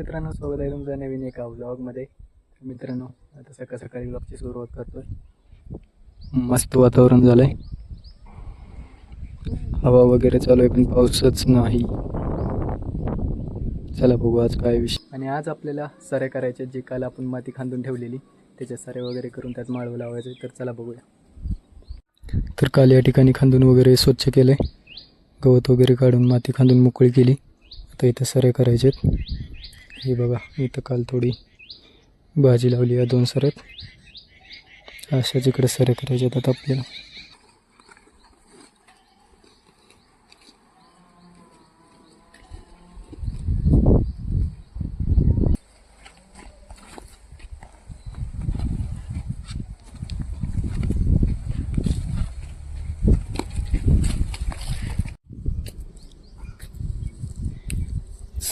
मित्रांनो, स्वागत आहे तुमचं नवीन एका व्लॉगमध्ये. मित्रांनो, आता सकाळ सकाळी व्लॉगची सुरुवात करतोय. मस्त वातावरण झालंय, हवा वगैरे चालू आहे, पण पाऊसच नाही. चला बघू आज काय विषय. आणि आज आपल्याला सऱ्या करायच्या, जे काल आपण माती खांदून ठेवलेली त्याच्या सऱ्या वगैरे करून त्यात माळवं लावायचं. तर चला बघूया. तर काल या ठिकाणी खांदून वगैरे स्वच्छ केलंय, गवत वगैरे काढून माती खांदून मोकळी केली. आता इथं सऱ्या करायच्यात. हे बघा, इथं काल थोडी भाजी लावली या 2 सऱ्यात. अशाच इकडे सऱ्या करायच्यात आता आपल्याला.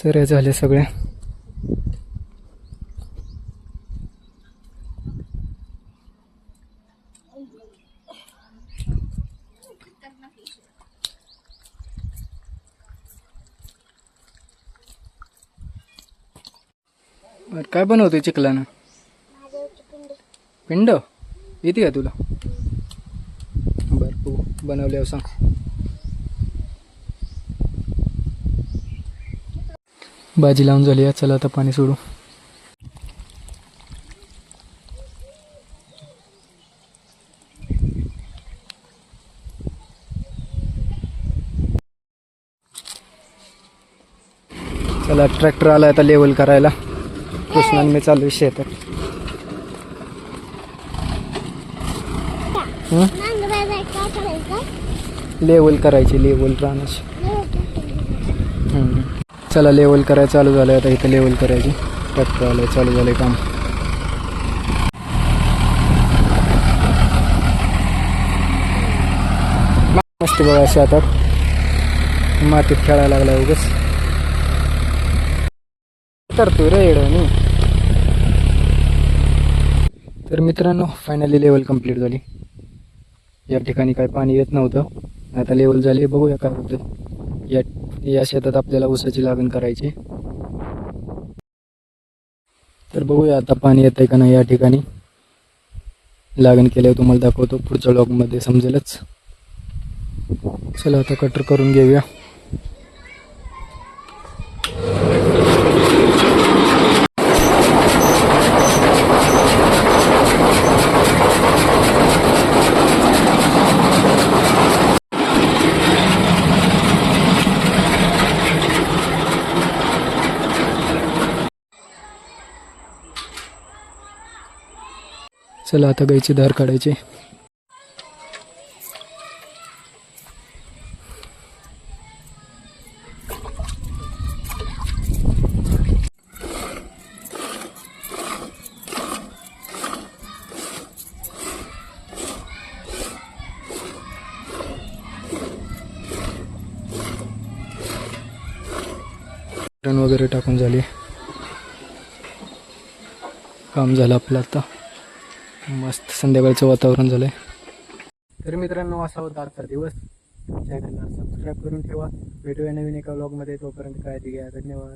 सऱ्या झाल्या सगळ्या. काय बनवतोय चिखलानं? पिंड येते का तुला? बरं, बनवल्यावर सांग. भाजी लावून झाली. चला आता पाणी सोडू. चला, ट्रॅक्टर आला आता लेवल करायला. कृष्णाने मी चालू शेतात. लेवल करायची, लेवल राहण्याची. चला, लेवल करायला चालू झालं. आता इथं लेवल करायची. ट्रॅक्टर आलाय, चालू झालंय काम. मस्त बघा, असे आता मातीत खेळायला लागला उगाच. करतोय रे येडवणी. तर मित्रांनो, फायनली लेवल कंप्लीट झाली. या ठिकाणी काय पाणी येत नव्हतं, आता लेवल झाली. बघूया काय होतं. या शेतात आपल्याला ऊसाची लागण करायची. तर बघूया आता पाणी येतंय का नाही. या ठिकाणी लागण केल्यावर तुम्हाला दाखवतो, पुढच्या व्लॉगमध्ये समजेलच. चला आता कटर करून घेऊया. चला आता गाईची धार काढायची. टन वगैरे टाकून झाली. काम झालं आपलं आता. मस्त संध्याकाळचं वातावरण झालंय. तर मित्रांनो, असा होता आजचा दिवस. चॅनलला सबस्क्राईब करून ठेवा. भेटूया नवीन एका व्लॉगमध्ये. तोपर्यंत काळजी घ्या. धन्यवाद.